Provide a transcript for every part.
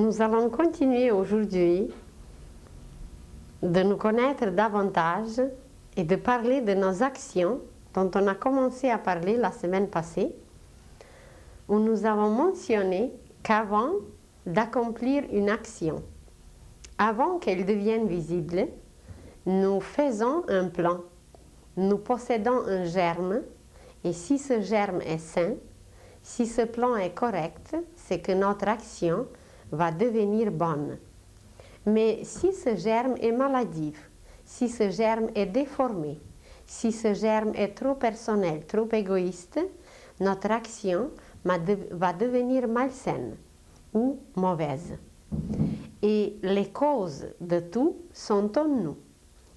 Nous allons continuer aujourd'hui de nous connaître davantage et de parler de nos actions dont on a commencé à parler la semaine passée, où nous avons mentionné qu'avant d'accomplir une action, avant qu'elle devienne visible, nous faisons un plan, nous possédons un germe, et si ce germe est sain, si ce plan est correct, c'est que notre action va devenir bonne. Mais si ce germe est maladif, si ce germe est déformé, si ce germe est trop personnel, trop égoïste, notre action va devenir malsaine ou mauvaise. Et les causes de tout sont en nous.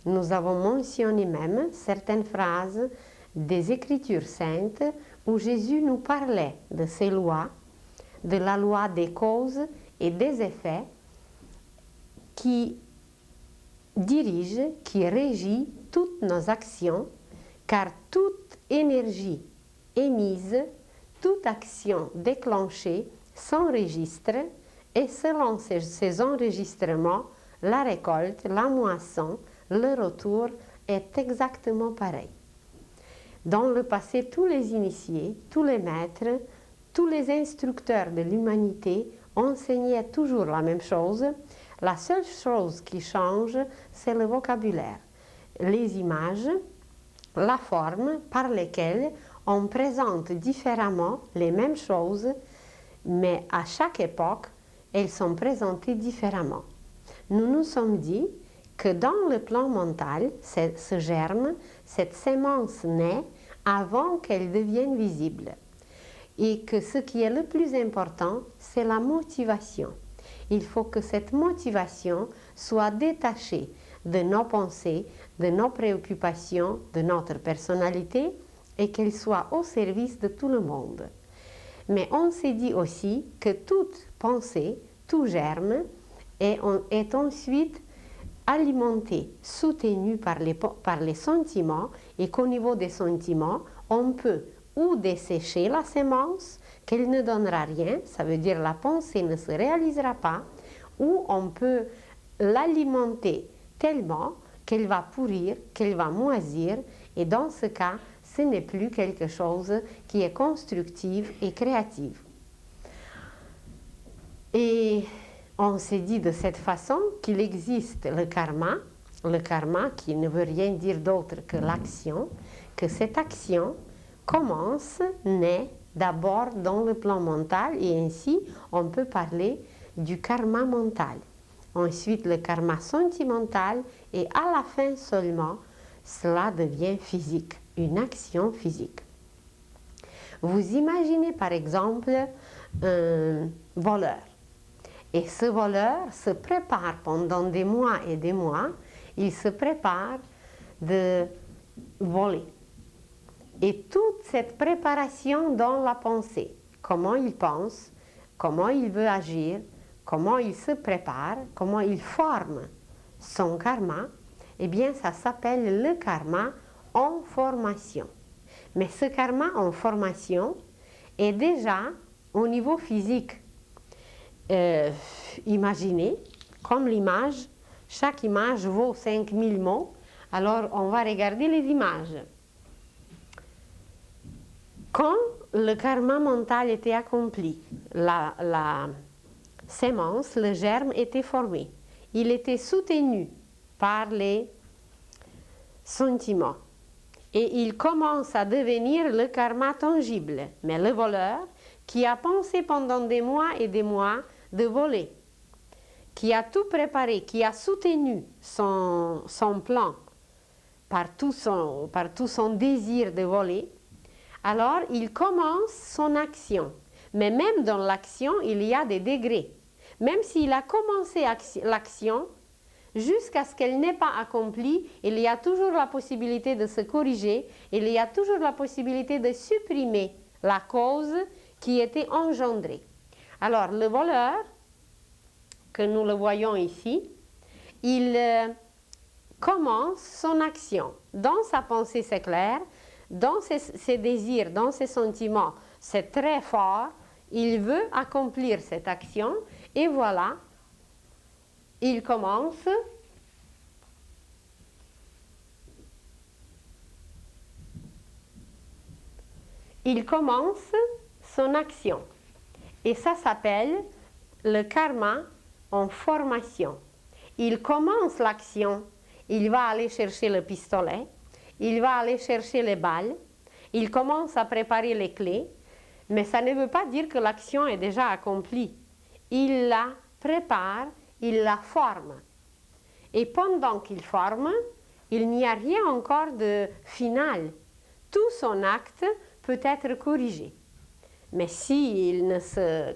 Nous avons mentionné même certaines phrases des Écritures saintes où Jésus nous parlait de ces lois, de la loi des causes et des effets qui dirige, qui régit toutes nos actions, car toute énergie émise, toute action déclenchée s'enregistre et selon ces enregistrements, la récolte, la moisson, le retour est exactement pareil. Dans le passé, tous les initiés, tous les maîtres, tous les instructeurs de l'humanité enseignaient toujours la même chose. La seule chose qui change, c'est le vocabulaire, les images, la forme par lesquelles on présente différemment les mêmes choses, mais à chaque époque, elles sont présentées différemment. Nous nous sommes dit que dans le plan mental, ce germe, cette sémence naît avant qu'elle devienne visible. Et que ce qui est le plus important, c'est la motivation. Il faut que cette motivation soit détachée de nos pensées, de nos préoccupations, de notre personnalité et qu'elle soit au service de tout le monde. Mais on s'est dit aussi que toute pensée, tout germe est ensuite alimenté, soutenu par les sentiments et qu'au niveau des sentiments, on peut ou dessécher la sémence, qu'elle ne donnera rien, ça veut dire la pensée ne se réalisera pas, ou on peut l'alimenter tellement qu'elle va pourrir, qu'elle va moisir, et dans ce cas, ce n'est plus quelque chose qui est constructif et créatif. Et on s'est dit de cette façon qu'il existe le karma qui ne veut rien dire d'autre que l'action, que cette action commence, naît d'abord dans le plan mental et ainsi on peut parler du karma mental. Ensuite le karma sentimental et à la fin seulement cela devient physique, une action physique. Vous imaginez par exemple un voleur. Et ce voleur se prépare pendant des mois et des mois, il se prépare de voler. Et toute cette préparation dans la pensée, comment il pense, comment il veut agir, comment il se prépare, comment il forme son karma, eh bien ça s'appelle le karma en formation. Mais ce karma en formation est déjà au niveau physique. Imaginez, comme l'image, chaque image vaut 5000 mots, alors on va regarder les images. Quand le karma mental était accompli, la sémence, le germe était formé, il était soutenu par les sentiments et il commence à devenir le karma tangible. Mais le voleur, qui a pensé pendant des mois et des mois de voler, qui a tout préparé, qui a soutenu son plan par tout son désir de voler, alors il commence son action. Mais même dans l'action, il y a des degrés. Même s'il a commencé l'action, jusqu'à ce qu'elle n'ait pas accompli, il y a toujours la possibilité de se corriger, il y a toujours la possibilité de supprimer la cause qui était engendrée. Alors le voleur, que nous le voyons ici, il commence son action. Dans sa pensée, c'est clair, dans ses désirs, dans ses sentiments, c'est très fort, il veut accomplir cette action Et voilà, il commence son action. Et ça s'appelle le karma en formation. Il commence l'action, il va aller chercher le pistolet, il va aller chercher les balles, il commence à préparer les clés, mais ça ne veut pas dire que l'action est déjà accomplie. Il la prépare, il la forme. Et pendant qu'il forme, il n'y a rien encore de final. Tout son acte peut être corrigé. Mais s'il ne se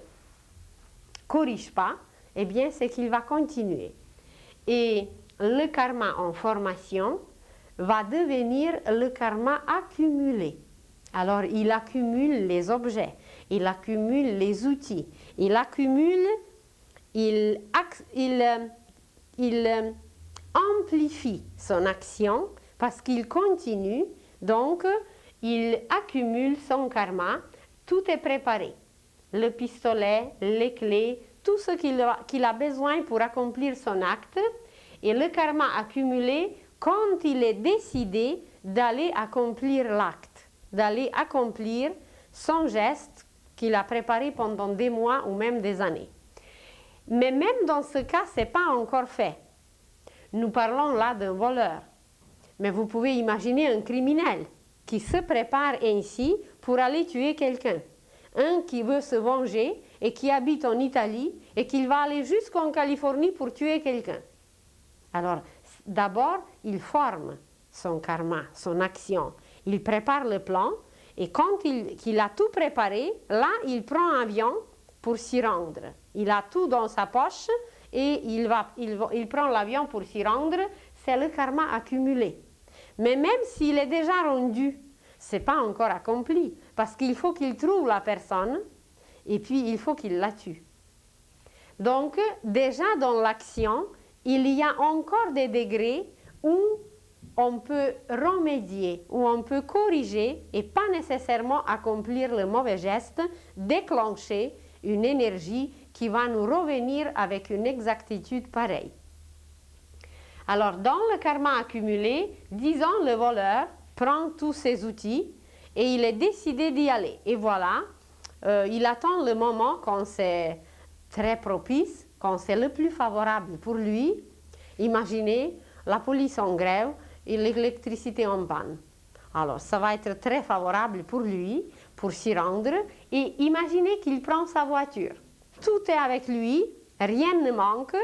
corrige pas, eh bien, c'est qu'il va continuer. Et le karma en formation va devenir le karma accumulé. Alors, il accumule les objets, il accumule les outils, il accumule, il amplifie son action parce qu'il continue, donc il accumule son karma, tout est préparé. Le pistolet, les clés, tout ce qu'il a besoin pour accomplir son acte, et le karma accumulé quand il est décidé d'aller accomplir l'acte, d'aller accomplir son geste qu'il a préparé pendant des mois ou même des années. Mais même dans ce cas, ce n'est pas encore fait. Nous parlons là d'un voleur. Mais vous pouvez imaginer un criminel qui se prépare ainsi pour aller tuer quelqu'un. Un qui veut se venger et qui habite en Italie et qui va aller jusqu'en Californie pour tuer quelqu'un. Alors, d'abord, il forme son karma, son action. Il prépare le plan et quand il a tout préparé, là, il prend un avion pour s'y rendre. Il a tout dans sa poche et il prend l'avion pour s'y rendre. C'est le karma accumulé. Mais même s'il est déjà rendu, ce n'est pas encore accompli parce qu'il faut qu'il trouve la personne et puis il faut qu'il la tue. Donc, déjà dans l'action, il y a encore des degrés où on peut remédier, où on peut corriger et pas nécessairement accomplir le mauvais geste, déclencher une énergie qui va nous revenir avec une exactitude pareille. Alors, dans le karma accumulé, disons le voleur prend tous ses outils et il est décidé d'y aller. Et voilà, il attend le moment quand c'est très propice, quand c'est le plus favorable pour lui. Imaginez la police en grève et l'électricité en panne. Alors, ça va être très favorable pour lui, pour s'y rendre. Et imaginez qu'il prend sa voiture. Tout est avec lui, rien ne manque.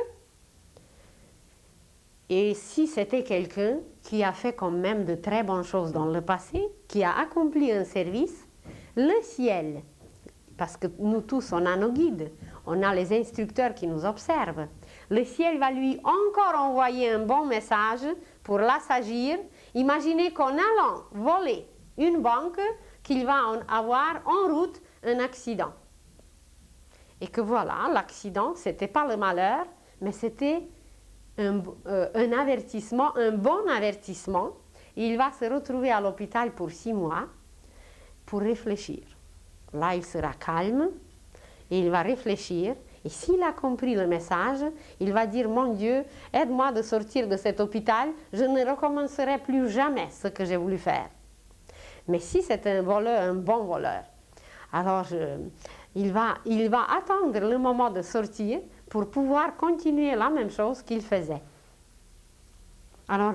Et si c'était quelqu'un qui a fait quand même de très bonnes choses dans le passé, qui a accompli un service, le ciel, parce que nous tous, on a nos guides, on a les instructeurs qui nous observent, le ciel va lui encore envoyer un bon message pour l'assagir. Imaginez qu'en allant voler une banque, qu'il va avoir en route un accident. Et que voilà, l'accident, ce n'était pas le malheur, mais c'était un avertissement, un bon avertissement. Il va se retrouver à l'hôpital pour 6 mois pour réfléchir. Là, il sera calme et il va réfléchir. Et s'il a compris le message, il va dire « Mon Dieu, aide-moi de sortir de cet hôpital, je ne recommencerai plus jamais ce que j'ai voulu faire. » Mais si c'est un voleur, un bon voleur, alors il va attendre le moment de sortir pour pouvoir continuer la même chose qu'il faisait. Alors,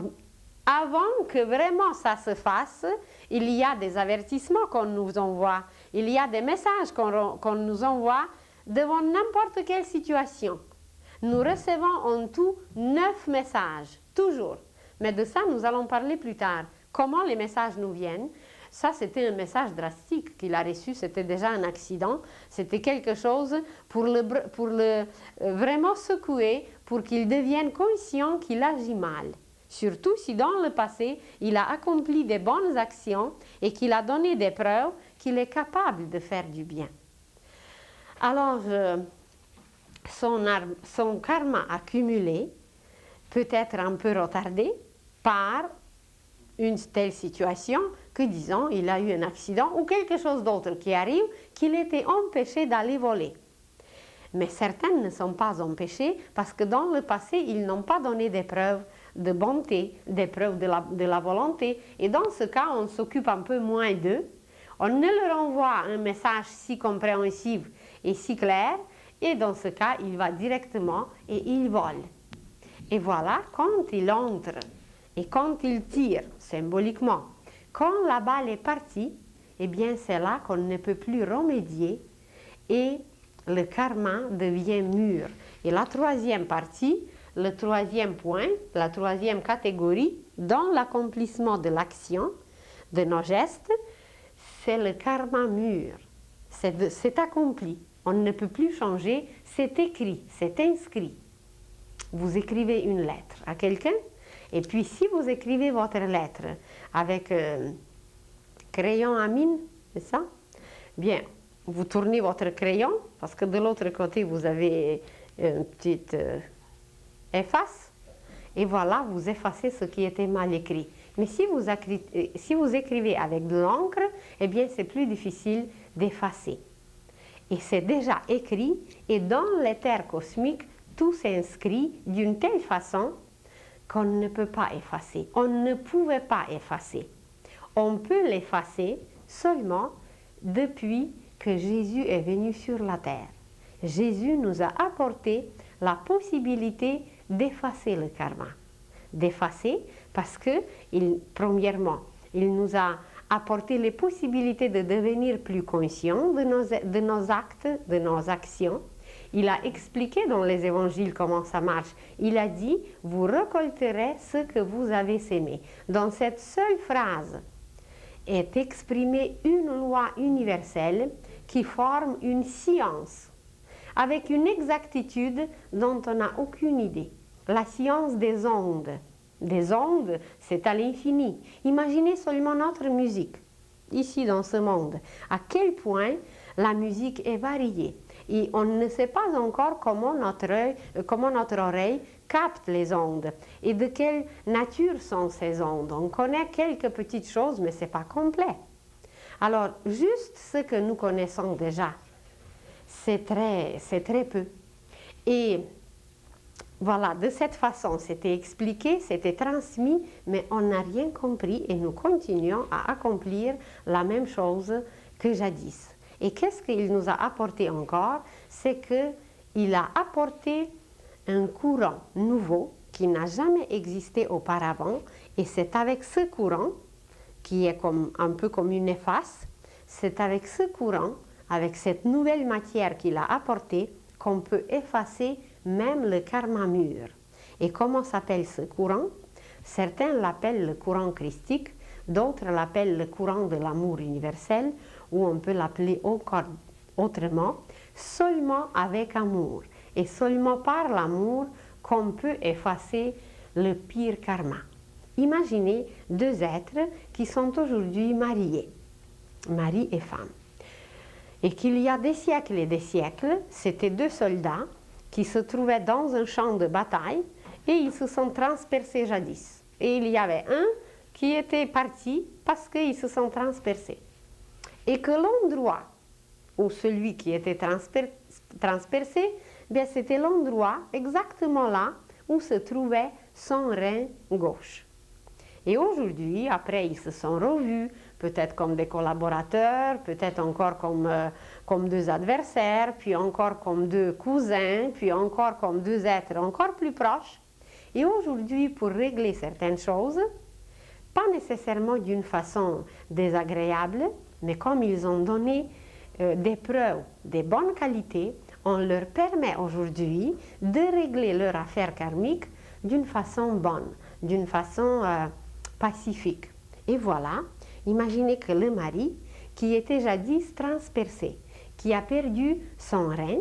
avant que vraiment ça se fasse, il y a des avertissements qu'on nous envoie, il y a des messages qu'on nous envoie devant n'importe quelle situation. Nous recevons en tout 9 messages, toujours. Mais de ça, nous allons parler plus tard. Comment les messages nous viennent? Ça, c'était un message drastique qu'il a reçu, c'était déjà un accident, c'était quelque chose pour le vraiment secouer, pour qu'il devienne conscient qu'il agit mal. Surtout si dans le passé, il a accompli des bonnes actions et qu'il a donné des preuves qu'il est capable de faire du bien. Alors, son karma accumulé peut être un peu retardé par une telle situation que, disons, il a eu un accident ou quelque chose d'autre qui arrive, qu'il était empêché d'aller voler. Mais certaines ne sont pas empêchées parce que dans le passé, ils n'ont pas donné des preuves de bonté, des preuves de la volonté. Et dans ce cas, on s'occupe un peu moins d'eux. On ne leur envoie un message si compréhensible et si clair. Et dans ce cas, il va directement et il vole. Et voilà, quand il entre et quand il tire symboliquement, quand la balle est partie, eh bien c'est là qu'on ne peut plus remédier et le karma devient mûr. Et la troisième partie, le troisième point, la troisième catégorie, dans l'accomplissement de l'action, de nos gestes, c'est le karma mûr. C'est accompli. On ne peut plus changer, c'est écrit, c'est inscrit. Vous écrivez une lettre à quelqu'un, et puis si vous écrivez votre lettre avec crayon à mine, c'est ça? Bien, vous tournez votre crayon, parce que de l'autre côté, vous avez une petite efface, et voilà, vous effacez ce qui était mal écrit. Mais si vous écrivez avec de l'encre, eh bien, c'est plus difficile d'effacer. Et c'est déjà écrit, et dans l'éther cosmique, tout s'inscrit d'une telle façon qu'on ne peut pas effacer. On ne pouvait pas effacer. On peut l'effacer seulement depuis que Jésus est venu sur la terre. Jésus nous a apporté la possibilité d'effacer le karma. D'effacer parce que, premièrement, il nous a apporté les possibilités de devenir plus conscients de nos actes, de nos actions. Il a expliqué dans les évangiles comment ça marche. Il a dit, vous récolterez ce que vous avez sémé. Dans cette seule phrase est exprimée une loi universelle qui forme une science, avec une exactitude dont on n'a aucune idée. La science des ondes. Des ondes, c'est à l'infini. Imaginez seulement notre musique, ici dans ce monde. À quel point la musique est variée. Et on ne sait pas encore comment notre oreille capte les ondes et de quelle nature sont ces ondes. On connaît quelques petites choses, mais ce n'est pas complet. Alors, juste ce que nous connaissons déjà, c'est très peu. Et voilà, de cette façon, c'était expliqué, c'était transmis, mais on n'a rien compris et nous continuons à accomplir la même chose que jadis. Et qu'est-ce qu'il nous a apporté encore? C'est qu'il a apporté un courant nouveau qui n'a jamais existé auparavant. Et c'est avec ce courant, qui est un peu comme une efface, c'est avec ce courant, avec cette nouvelle matière qu'il a apportée, qu'on peut effacer même le karma mûr. Et comment s'appelle ce courant? Certains l'appellent le courant christique, d'autres l'appellent le courant de l'amour universel, ou on peut l'appeler encore autrement, seulement avec amour. Et seulement par l'amour qu'on peut effacer le pire karma. Imaginez deux êtres qui sont aujourd'hui mariés, mari et femme. Et qu'il y a des siècles et des siècles, c'était deux soldats qui se trouvaient dans un champ de bataille et ils se sont transpercés jadis. Et il y avait un qui était parti parce qu'ils se sont transpercés. Et que l'endroit où celui qui était transpercé, bien c'était l'endroit exactement là où se trouvait son rein gauche. Et aujourd'hui, après, ils se sont revus, peut-être comme des collaborateurs, peut-être encore comme deux adversaires, puis encore comme deux cousins, puis encore comme deux êtres encore plus proches. Et aujourd'hui, pour régler certaines choses, pas nécessairement d'une façon désagréable, mais comme ils ont donné des preuves, des bonnes qualités, on leur permet aujourd'hui de régler leur affaire karmique d'une façon bonne, d'une façon pacifique. Et voilà, imaginez que le mari, qui était jadis transpercé, qui a perdu son rein,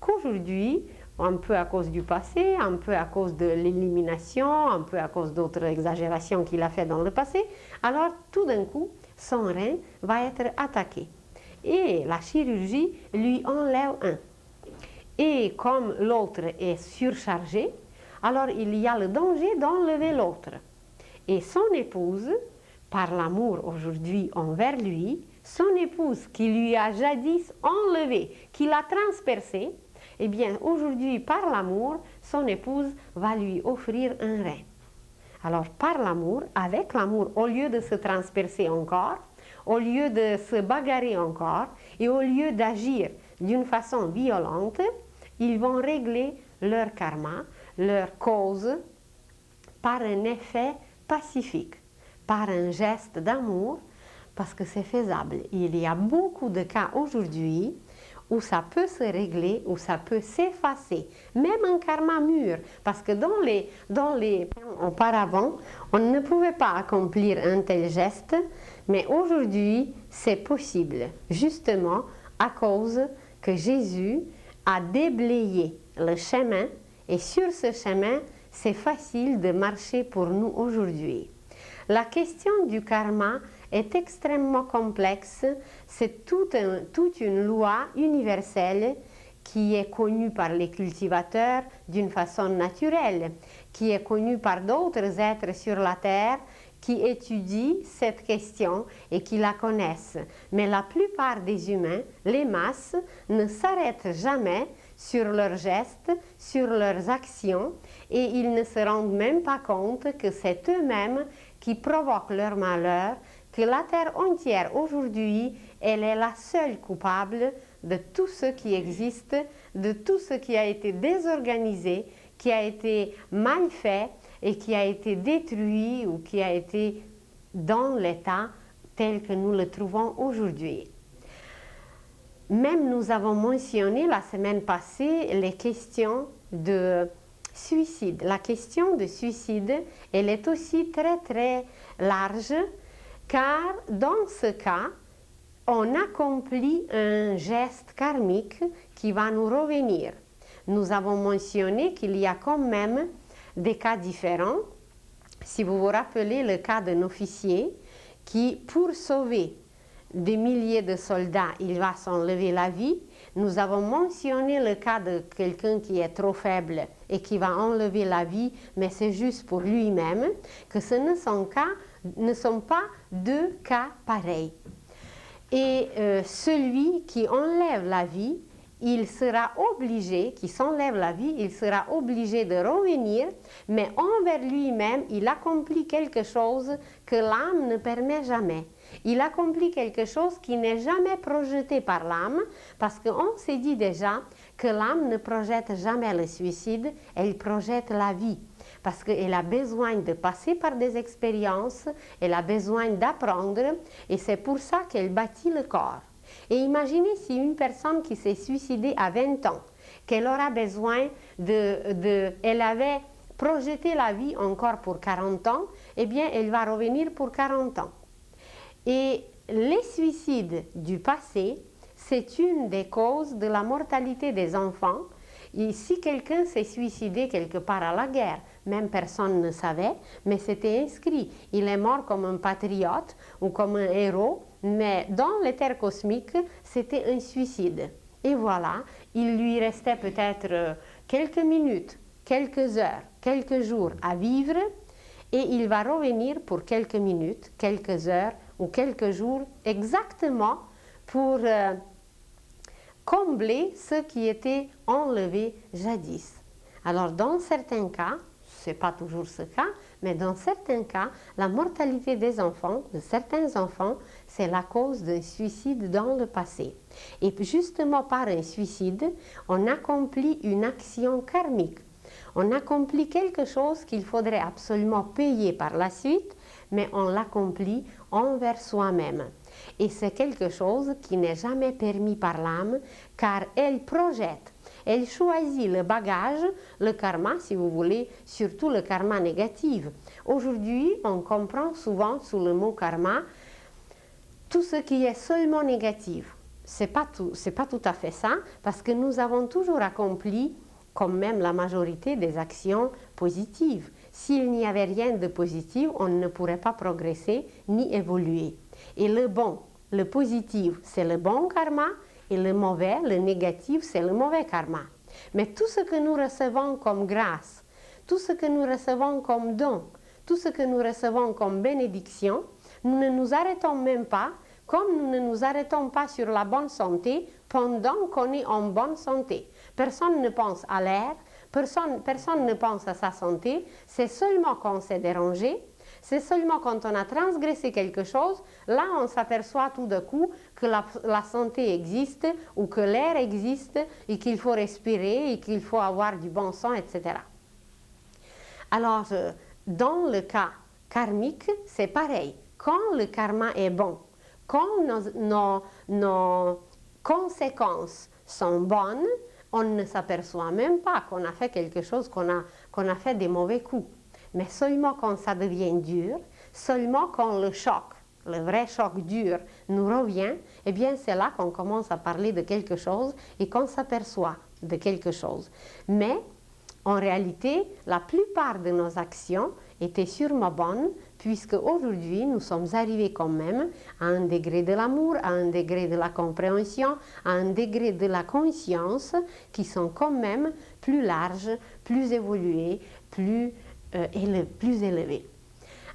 qu'aujourd'hui, un peu à cause du passé, un peu à cause de l'élimination, un peu à cause d'autres exagérations qu'il a fait dans le passé, alors tout d'un coup, son rein va être attaqué. Et la chirurgie lui enlève un. Et comme l'autre est surchargé, alors il y a le danger d'enlever l'autre. Et son épouse, par l'amour aujourd'hui envers lui, son épouse qui lui a jadis enlevé, qui l'a transpercé, eh bien aujourd'hui par l'amour, son épouse va lui offrir un rein. Alors par l'amour, avec l'amour, au lieu de se transpercer encore, au lieu de se bagarrer encore et au lieu d'agir d'une façon violente, ils vont régler leur karma, leur cause, par un effet pacifique, par un geste d'amour, parce que c'est faisable. Il y a beaucoup de cas aujourd'hui où ça peut se régler, où ça peut s'effacer, même un karma mûr, parce que auparavant, on ne pouvait pas accomplir un tel geste, mais aujourd'hui, c'est possible, justement à cause que Jésus a déblayé le chemin, et sur ce chemin, c'est facile de marcher pour nous aujourd'hui. La question du karma est extrêmement complexe, c'est toute une loi universelle qui est connue par les cultivateurs d'une façon naturelle, qui est connue par d'autres êtres sur la terre qui étudient cette question et qui la connaissent. Mais la plupart des humains, les masses, ne s'arrêtent jamais sur leurs gestes, sur leurs actions, et ils ne se rendent même pas compte que c'est eux-mêmes qui provoquent leur malheur, que la terre entière aujourd'hui, elle est la seule coupable de tout ce qui existe, de tout ce qui a été désorganisé, qui a été mal fait et qui a été détruit ou qui a été dans l'état tel que nous le trouvons aujourd'hui. Même nous avons mentionné la semaine passée les questions de suicide. La question de suicide, elle est aussi très très large, car dans ce cas, on accomplit un geste karmique qui va nous revenir. Nous avons mentionné qu'il y a quand même des cas différents. Si vous vous rappelez le cas d'un officier qui, pour sauver des milliers de soldats, il va s'enlever la vie. Nous avons mentionné le cas de quelqu'un qui est trop faible et qui va enlever la vie, mais c'est juste pour lui-même, que ce ne sont pas deux cas pareils. Et celui qui enlève la vie, il sera obligé, qui s'enlève la vie, il sera obligé de revenir, mais envers lui-même, il accomplit quelque chose que l'âme ne permet jamais. Il accomplit quelque chose qui n'est jamais projeté par l'âme, parce qu'on s'est dit déjà que l'âme ne projette jamais le suicide, elle projette la vie. Parce qu'elle a besoin de passer par des expériences, elle a besoin d'apprendre, et c'est pour ça qu'elle bâtit le corps. Et imaginez si une personne qui s'est suicidée à 20 ans, qu'elle aura besoin elle avait projeté la vie encore pour 40 ans, eh bien elle va revenir pour 40 ans. Et les suicides du passé, c'est une des causes de la mortalité des enfants. Et si quelqu'un s'est suicidé quelque part à la guerre, même personne ne savait, mais c'était inscrit. Il est mort comme un patriote ou comme un héros, mais dans l'éther cosmique, c'était un suicide. Et voilà, il lui restait peut-être quelques minutes, quelques heures, quelques jours à vivre, et il va revenir pour quelques minutes, quelques heures ou quelques jours, exactement pour combler ce qui était enlevé jadis. Alors dans certains cas, ce n'est pas toujours ce cas, mais dans certains cas, la mortalité des enfants, de certains enfants, c'est la cause d'un suicide dans le passé. Et justement par un suicide, on accomplit une action karmique. On accomplit quelque chose qu'il faudrait absolument payer par la suite, mais on l'accomplit envers soi-même. Et c'est quelque chose qui n'est jamais permis par l'âme, car elle projette, elle choisit le bagage, le karma, si vous voulez, surtout le karma négatif. Aujourd'hui, on comprend souvent sous le mot karma tout ce qui est seulement négatif. C'est pas tout à fait ça, parce que nous avons toujours accompli, comme même la majorité, des actions positives. S'il n'y avait rien de positif, on ne pourrait pas progresser ni évoluer. Et le bon, le positif, c'est le bon karma, et le mauvais, le négatif, c'est le mauvais karma. Mais tout ce que nous recevons comme grâce, tout ce que nous recevons comme don, tout ce que nous recevons comme bénédiction, nous ne nous arrêtons même pas, comme nous ne nous arrêtons pas sur la bonne santé pendant qu'on est en bonne santé. personne ne pense à l'air, personne ne pense à sa santé, c'est seulement quand on s'est dérangé, c'est seulement quand on a transgressé quelque chose, là on s'aperçoit tout d'un coup que la santé existe ou que l'air existe et qu'il faut respirer et qu'il faut avoir du bon sang, etc. Alors, dans le cas karmique, c'est pareil. Quand le karma est bon, quand nos conséquences sont bonnes, on ne s'aperçoit même pas qu'on a fait quelque chose, qu'on a fait des mauvais coups. Mais seulement quand ça devient dur, seulement quand le choc, le vrai choc dur, nous revient, eh bien c'est là qu'on commence à parler de quelque chose et qu'on s'aperçoit de quelque chose. Mais en réalité, la plupart de nos actions étaient sûrement bonnes, puisque aujourd'hui, nous sommes arrivés quand même à un degré de l'amour, à un degré de la compréhension, à un degré de la conscience qui sont quand même plus larges, plus évolués, plus élevés.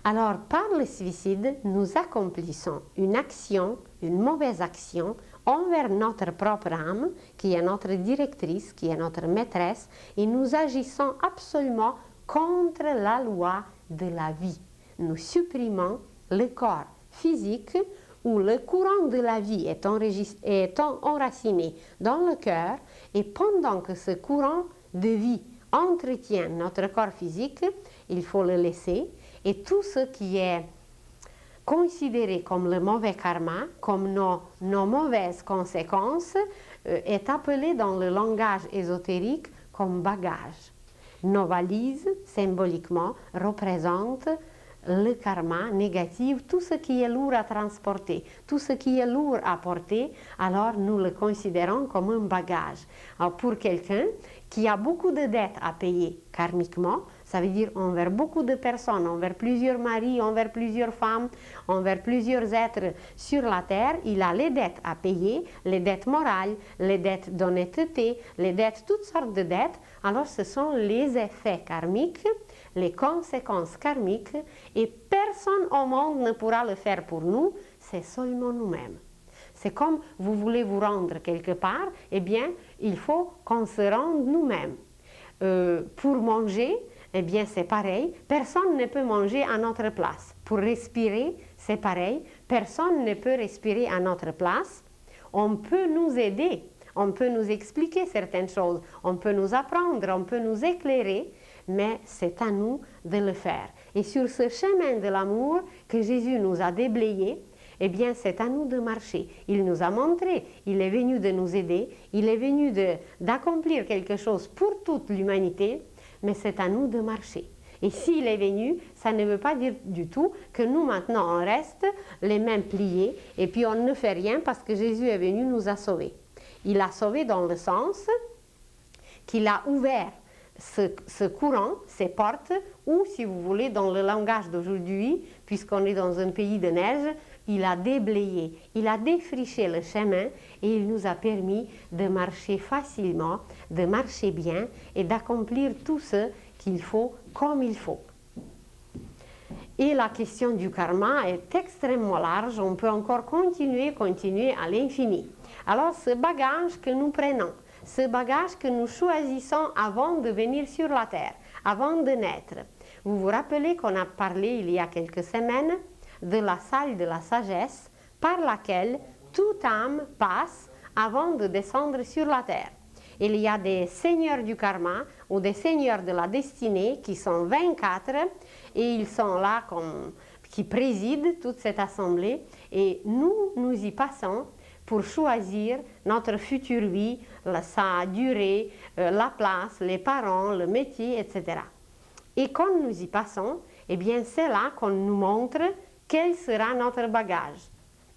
Alors, par le suicide, nous accomplissons une action, une mauvaise action, envers notre propre âme, qui est notre directrice, qui est notre maîtresse, et nous agissons absolument contre la loi de la vie. Nous supprimons le corps physique où le courant de la vie est enraciné dans le cœur, et pendant que ce courant de vie entretient notre corps physique, il faut le laisser, et tout ce qui est considéré comme le mauvais karma, comme nos mauvaises conséquences, est appelé dans le langage ésotérique comme bagage. Nos valises, symboliquement, représentent le karma négatif, tout ce qui est lourd à transporter, tout ce qui est lourd à porter, alors nous le considérons comme un bagage. Alors pour quelqu'un qui a beaucoup de dettes à payer karmiquement, ça veut dire envers beaucoup de personnes, envers plusieurs maris, envers plusieurs femmes, envers plusieurs êtres sur la terre, il a les dettes à payer, les dettes morales, les dettes d'honnêteté, les dettes, toutes sortes de dettes. Alors ce sont les effets karmiques, les conséquences karmiques, et personne au monde ne pourra le faire pour nous, c'est seulement nous-mêmes. C'est comme vous voulez vous rendre quelque part, eh bien, il faut qu'on se rende nous-mêmes. Pour manger, eh bien, c'est pareil. Personne ne peut manger à notre place. Pour respirer, c'est pareil. Personne ne peut respirer à notre place. On peut nous aider. On peut nous expliquer certaines choses. On peut nous apprendre. On peut nous éclairer. Mais c'est à nous de le faire. Et sur ce chemin de l'amour que Jésus nous a déblayé, eh bien, c'est à nous de marcher. Il nous a montré, il est venu de nous aider, il est venu d'accomplir quelque chose pour toute l'humanité, mais c'est à nous de marcher. Et s'il est venu, ça ne veut pas dire du tout que nous, maintenant, on reste les mains pliées et puis on ne fait rien parce que Jésus est venu nous a sauvés. Il a sauvé dans le sens qu'il a ouvert ce courant, ces portes, ou si vous voulez, dans le langage d'aujourd'hui, puisqu'on est dans un pays de neige, il a déblayé, il a défriché le chemin et il nous a permis de marcher facilement, de marcher bien et d'accomplir tout ce qu'il faut comme il faut. Et la question du karma est extrêmement large, on peut encore continuer à l'infini. Alors ce bagage que nous prenons, ce bagage que nous choisissons avant de venir sur la terre, avant de naître. Vous vous rappelez qu'on a parlé il y a quelques semaines de la salle de la sagesse par laquelle toute âme passe avant de descendre sur la terre. Il y a des seigneurs du karma ou des seigneurs de la destinée qui sont 24 et ils sont là qui président toute cette assemblée et nous y passons pour choisir notre future vie, sa durée, la place, les parents, le métier, etc. Et quand nous y passons, eh bien c'est là qu'on nous montre quel sera notre bagage.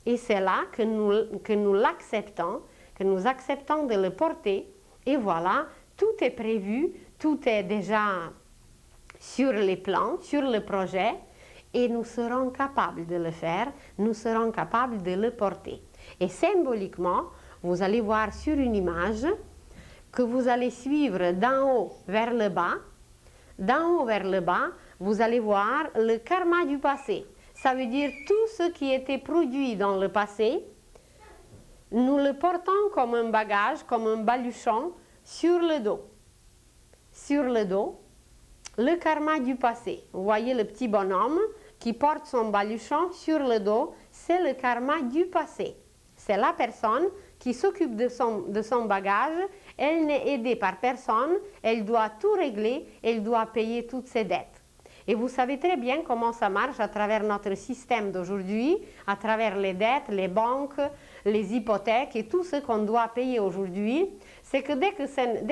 Et c'est là que nous l'acceptons, que nous acceptons de le porter. Et voilà, tout est prévu, tout est déjà sur les plans, sur le projet, et nous serons capables de le faire, nous serons capables de le porter. Et symboliquement, vous allez voir sur une image que vous allez suivre d'en haut vers le bas. D'en haut vers le bas, vous allez voir le karma du passé. Ça veut dire tout ce qui était produit dans le passé, nous le portons comme un bagage, comme un baluchon sur le dos. Sur le dos, le karma du passé. Vous voyez le petit bonhomme qui porte son baluchon sur le dos, c'est le karma du passé. C'est la personne qui s'occupe de son bagage, elle n'est aidée par personne, elle doit tout régler, elle doit payer toutes ses dettes. Et vous savez très bien comment ça marche à travers notre système d'aujourd'hui, à travers les dettes, les banques, les hypothèques et tout ce qu'on doit payer aujourd'hui. C'est que dès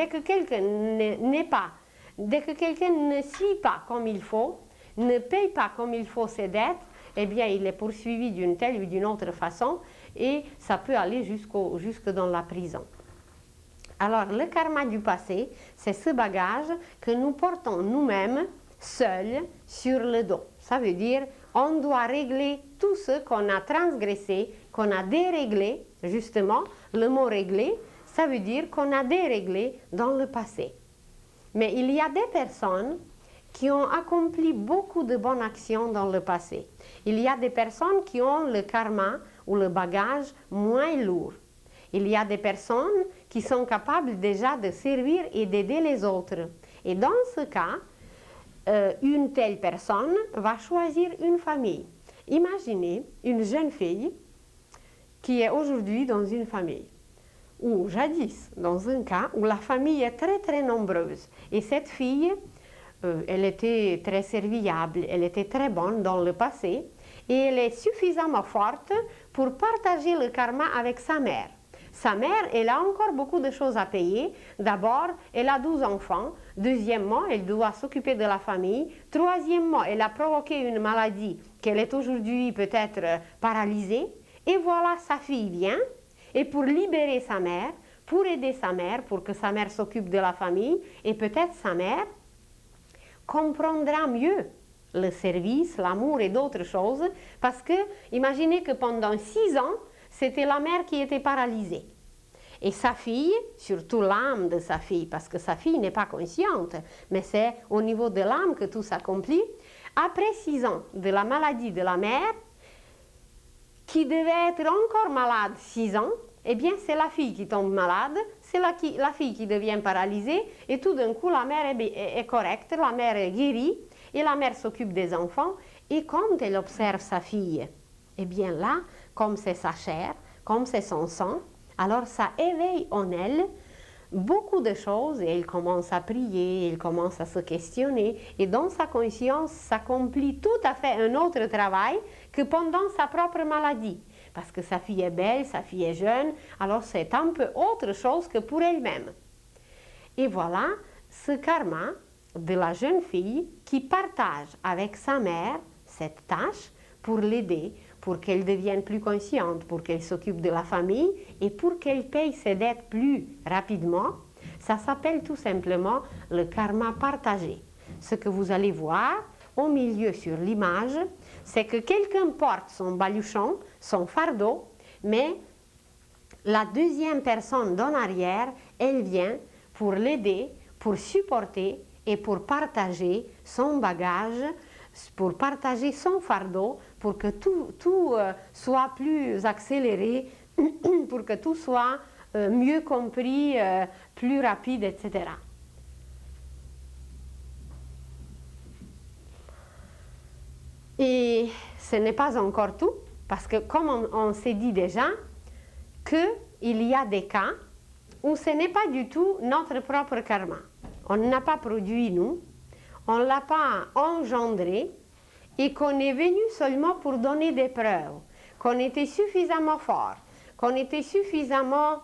que quelqu'un n'est pas, dès que quelqu'un ne suit pas comme il faut, ne paye pas comme il faut ses dettes, eh bien il est poursuivi d'une telle ou d'une autre façon et ça peut aller jusque dans la prison. Alors le karma du passé, c'est ce bagage que nous portons nous-mêmes seuls sur le dos. Ça veut dire on doit régler tout ce qu'on a transgressé, qu'on a déréglé, justement, le mot régler, ça veut dire qu'on a déréglé dans le passé. Mais il y a des personnes qui ont accompli beaucoup de bonnes actions dans le passé. Il y a des personnes qui ont le karma ou le bagage moins lourd. Il y a des personnes qui sont capables déjà de servir et d'aider les autres. Et dans ce cas, une telle personne va choisir une famille. Imaginez une jeune fille qui est aujourd'hui dans une famille, ou jadis, dans un cas où la famille est très très nombreuse. Et cette fille, elle était très serviable, elle était très bonne dans le passé, et elle est suffisamment forte pour partager le karma avec sa mère. Sa mère, elle a encore beaucoup de choses à payer. D'abord, elle a 12 enfants. Deuxièmement, elle doit s'occuper de la famille. Troisièmement, elle a provoqué une maladie qu'elle est aujourd'hui peut-être paralysée. Et voilà, sa fille vient. Et pour libérer sa mère, pour aider sa mère, pour que sa mère s'occupe de la famille, et peut-être sa mère comprendra mieux le service, l'amour et d'autres choses. Parce que, imaginez que pendant 6 ans, c'était la mère qui était paralysée. Et sa fille, surtout l'âme de sa fille, parce que sa fille n'est pas consciente, mais c'est au niveau de l'âme que tout s'accomplit, après 6 ans de la maladie de la mère, qui devait être encore malade 6 ans, eh bien c'est la fille qui tombe malade, c'est la fille qui devient paralysée, et tout d'un coup la mère est correcte, la mère est guérie, et la mère s'occupe des enfants, et quand elle observe sa fille, eh bien là, comme c'est sa chair, comme c'est son sang, alors ça éveille en elle beaucoup de choses et elle commence à prier, elle commence à se questionner et dans sa conscience s'accomplit tout à fait un autre travail que pendant sa propre maladie. Parce que sa fille est belle, sa fille est jeune, alors c'est un peu autre chose que pour elle-même. Et voilà ce karma de la jeune fille qui partage avec sa mère cette tâche pour l'aider, pour qu'elle devienne plus consciente, pour qu'elle s'occupe de la famille et pour qu'elle paye ses dettes plus rapidement. Ça s'appelle tout simplement le karma partagé. Ce que vous allez voir au milieu sur l'image, c'est que quelqu'un porte son baluchon, son fardeau, mais la deuxième personne d'en arrière, elle vient pour l'aider, pour supporter et pour partager son bagage, pour partager son fardeau, pour que tout soit plus accéléré, pour que tout soit mieux compris, plus rapide, etc. Et ce n'est pas encore tout, parce que comme on s'est dit déjà, qu'il y a des cas où ce n'est pas du tout notre propre karma. On n'a pas produit nous, on ne l'a pas engendré, et qu'on est venu seulement pour donner des preuves, qu'on était suffisamment fort, qu'on était suffisamment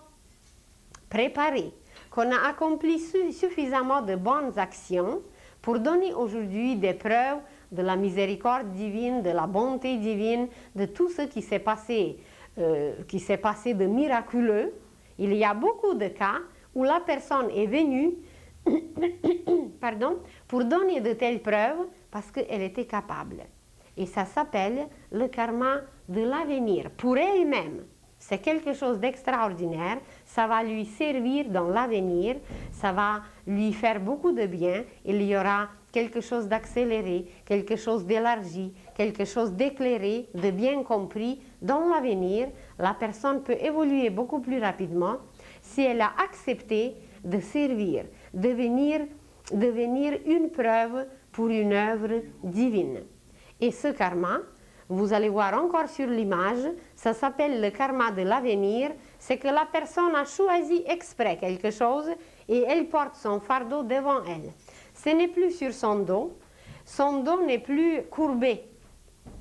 préparé, qu'on a accompli suffisamment de bonnes actions pour donner aujourd'hui des preuves de la miséricorde divine, de la bonté divine, de tout ce qui s'est passé de miraculeux. Il y a beaucoup de cas où la personne est venue pour donner de telles preuves parce qu'elle était capable. Et ça s'appelle le karma de l'avenir, pour elle-même. C'est quelque chose d'extraordinaire, ça va lui servir dans l'avenir, ça va lui faire beaucoup de bien, il y aura quelque chose d'accéléré, quelque chose d'élargi, quelque chose d'éclairé, de bien compris dans l'avenir. La personne peut évoluer beaucoup plus rapidement si elle a accepté de servir, devenir une preuve pour une œuvre divine. Et ce karma, vous allez voir encore sur l'image, ça s'appelle le karma de l'avenir, c'est que la personne a choisi exprès quelque chose et elle porte son fardeau devant elle. Ce n'est plus sur son dos n'est plus courbé,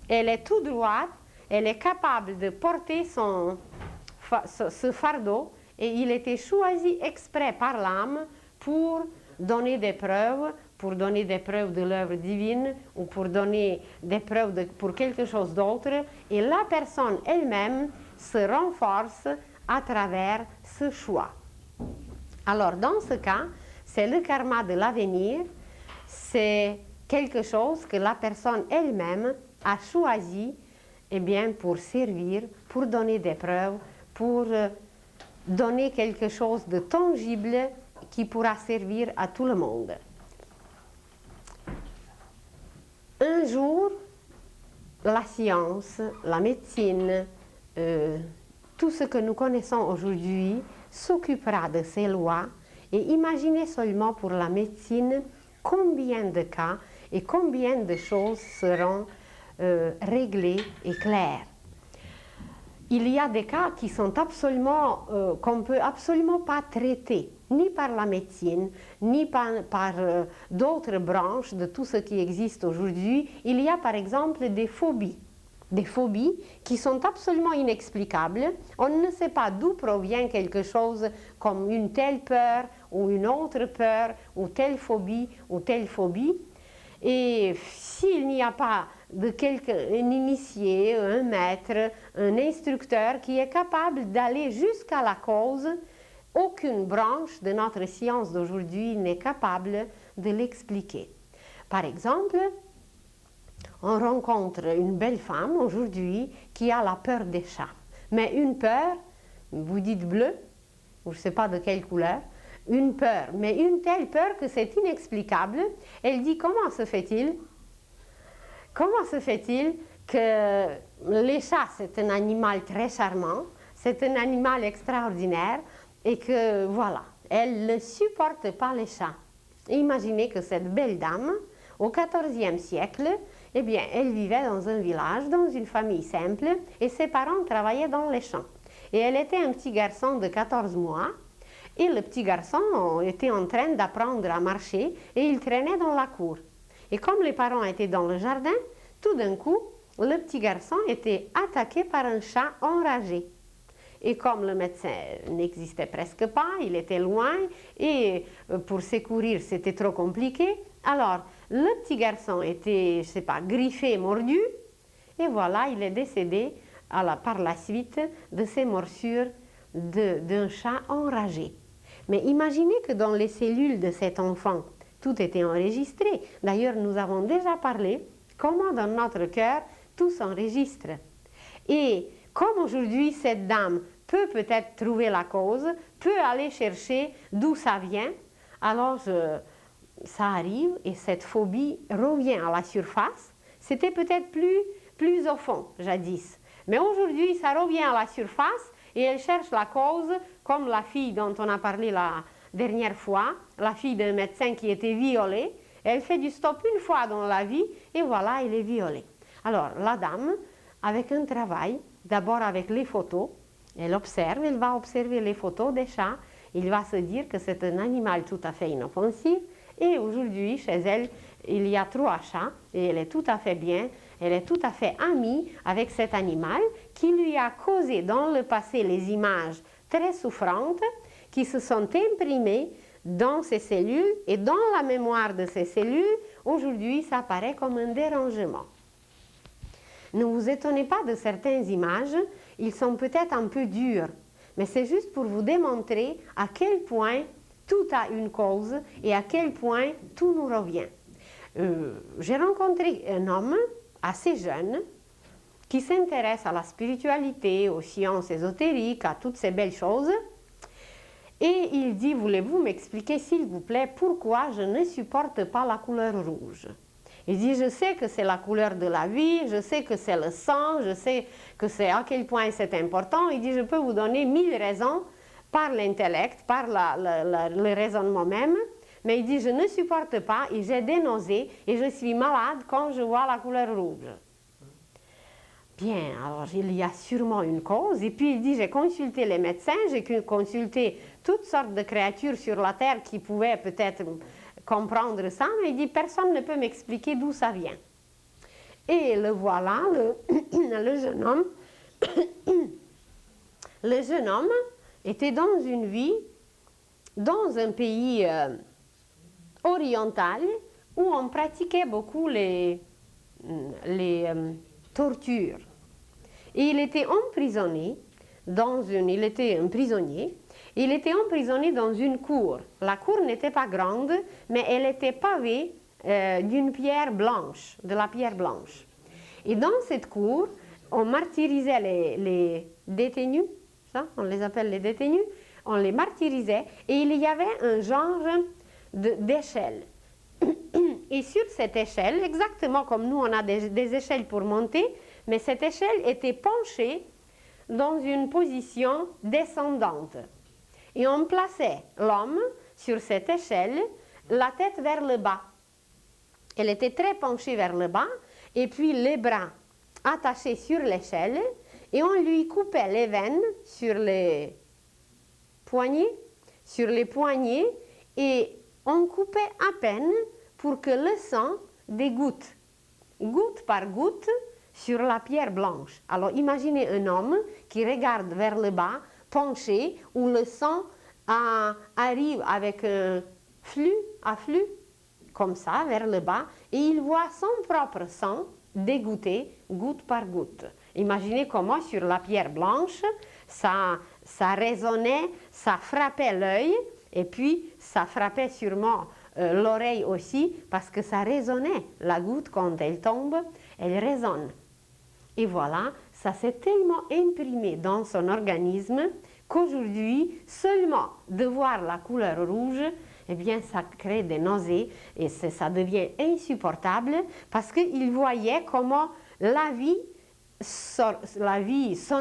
elle est tout droite, elle est capable de porter ce fardeau et il était choisi exprès par l'âme pour donner des preuves, de l'œuvre divine ou pour donner des preuves pour quelque chose d'autre, et la personne elle-même se renforce à travers ce choix. Alors dans ce cas, c'est le karma de l'avenir, c'est quelque chose que la personne elle-même a choisi pour servir, pour donner des preuves, pour donner quelque chose de tangible qui pourra servir à tout le monde. Un jour, la science, la médecine, tout ce que nous connaissons aujourd'hui s'occupera de ces lois et imaginez seulement pour la médecine combien de cas et combien de choses seront réglées et claires. Il y a des cas qui sont qu'on ne peut absolument pas traiter, ni par la médecine, ni par d'autres branches de tout ce qui existe aujourd'hui. Il y a par exemple des phobies qui sont absolument inexplicables. On ne sait pas d'où provient quelque chose comme une telle peur ou une autre peur ou telle phobie ou telle phobie. Et s'il n'y a pas un initié, un maître, un instructeur qui est capable d'aller jusqu'à la cause, aucune branche de notre science d'aujourd'hui n'est capable de l'expliquer. Par exemple, on rencontre une belle femme aujourd'hui qui a la peur des chats. Mais une peur, vous dites bleu, ou je ne sais pas de quelle couleur, une peur, mais une telle peur que c'est inexplicable. Elle dit comment se fait-il que les chats c'est un animal très charmant, c'est un animal extraordinaire et que voilà, elle ne supporte pas les chats. Imaginez que cette belle dame, au XIVe siècle, elle vivait dans un village, dans une famille simple et ses parents travaillaient dans les champs. Et elle était un petit garçon de 14 mois. Et le petit garçon était en train d'apprendre à marcher et il traînait dans la cour. Et comme les parents étaient dans le jardin, tout d'un coup, le petit garçon était attaqué par un chat enragé. Et comme le médecin n'existait presque pas, il était loin et pour secourir c'était trop compliqué, alors le petit garçon était, je ne sais pas, griffé, mordu et voilà, il est décédé par la suite de ces morsures d'un chat enragé. Mais imaginez que dans les cellules de cet enfant, tout était enregistré. D'ailleurs, nous avons déjà parlé comment dans notre cœur tout s'enregistre. Et comme aujourd'hui, cette dame peut peut-être trouver la cause, peut aller chercher d'où ça vient, alors ça arrive et cette phobie revient à la surface. C'était peut-être plus au fond, jadis. Mais aujourd'hui, ça revient à la surface et elle cherche la cause, comme la fille dont on a parlé la dernière fois, la fille d'un médecin qui était violée. Elle fait du stop une fois dans la vie et voilà, elle est violée. Alors, la dame, avec un travail, d'abord avec les photos, elle va observer les photos des chats, il va se dire que c'est un animal tout à fait inoffensif et aujourd'hui, chez elle, il y a 3 chats et elle est tout à fait bien, elle est tout à fait amie avec cet animal qui lui a causé dans le passé les images très souffrantes qui se sont imprimées dans ses cellules et dans la mémoire de ces cellules, aujourd'hui, ça paraît comme un dérangement. Ne vous étonnez pas de certaines images, ils sont peut-être un peu durs, mais c'est juste pour vous démontrer à quel point tout a une cause et à quel point tout nous revient. J'ai rencontré un homme assez jeune qui s'intéresse à la spiritualité, aux sciences ésotériques, à toutes ces belles choses. Et il dit, voulez-vous m'expliquer s'il vous plaît pourquoi je ne supporte pas la couleur rouge? Il dit, je sais que c'est la couleur de la vie, je sais que c'est le sang, je sais que c'est à quel point c'est important. Il dit, je peux vous donner 1000 raisons par l'intellect, par le raisonnement même, mais il dit je ne supporte pas et j'ai des nausées et je suis malade quand je vois la couleur rouge. Bien, alors il y a sûrement une cause. Et puis il dit, j'ai consulté les médecins, j'ai consulté toutes sortes de créatures sur la terre qui pouvaient peut-être comprendre ça, mais il dit, personne ne peut m'expliquer d'où ça vient. Et le voilà, le jeune homme, le jeune homme était dans une vie, dans un pays oriental, où on pratiquait beaucoup les tortures. Et il était emprisonné il était un prisonnier, il était emprisonné dans une cour. La cour n'était pas grande, mais elle était pavée d'une pierre blanche, de la pierre blanche. Et dans cette cour, on martyrisait les détenus, ça, on les appelle les détenus, on les martyrisait, et il y avait un genre d'échelle. Et sur cette échelle, exactement comme nous on a des échelles pour monter, mais cette échelle était penchée dans une position descendante. Et on plaçait l'homme sur cette échelle, la tête vers le bas. Elle était très penchée vers le bas, et puis les bras attachés sur l'échelle, et on lui coupait les veines sur les poignets, et on coupait à peine pour que le sang dégoutte, goutte par goutte, sur la pierre blanche. Alors imaginez un homme qui regarde vers le bas, penché, où le sang arrive avec un afflux, comme ça, vers le bas, et il voit son propre sang dégoutter, goutte par goutte. Imaginez comment sur la pierre blanche, ça résonnait, ça frappait l'œil, et puis ça frappait sûrement l'oreille aussi, parce que ça résonnait. La goutte, quand elle tombe, elle résonne. Et voilà, ça s'est tellement imprimé dans son organisme qu'aujourd'hui, seulement de voir la couleur rouge, eh bien, ça crée des nausées et ça devient insupportable parce qu'il voyait comment la vie s'en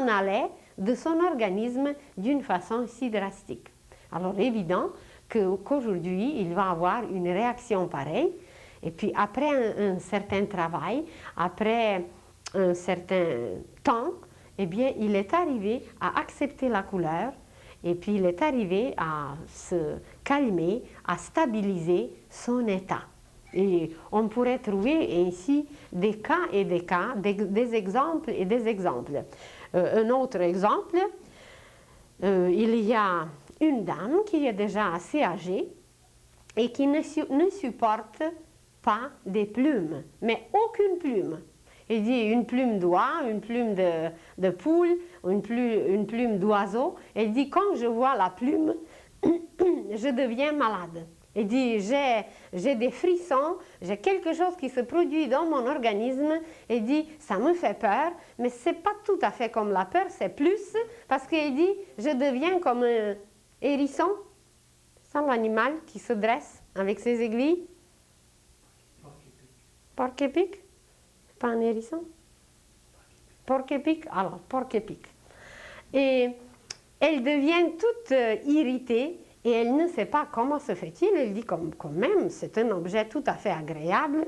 allait de son organisme d'une façon si drastique. Alors, évident qu'aujourd'hui, il va avoir une réaction pareille. Et puis, après un certain travail, après un certain temps, eh bien, il est arrivé à accepter la couleur et puis il est arrivé à se calmer, à stabiliser son état. Et on pourrait trouver ainsi des cas et des cas, des exemples et des exemples. Un autre exemple, il y a une dame qui est déjà assez âgée et qui ne supporte pas des plumes, mais aucune plume. Il dit une plume d'oie, une plume de poule, une plume d'oiseau. Il dit quand je vois la plume, je deviens malade. Il dit j'ai des frissons, j'ai quelque chose qui se produit dans mon organisme. Il dit ça me fait peur, mais c'est pas tout à fait comme la peur, c'est plus parce qu'il dit je deviens comme un hérisson, c'est l'animal qui se dresse avec ses aiguilles. Porc-épic. Pas un hérisson? Porc-épic? Alors, porc-épic. Et elle devient toute irritée et elle ne sait pas comment se fait-il. Elle dit quand même, c'est un objet tout à fait agréable.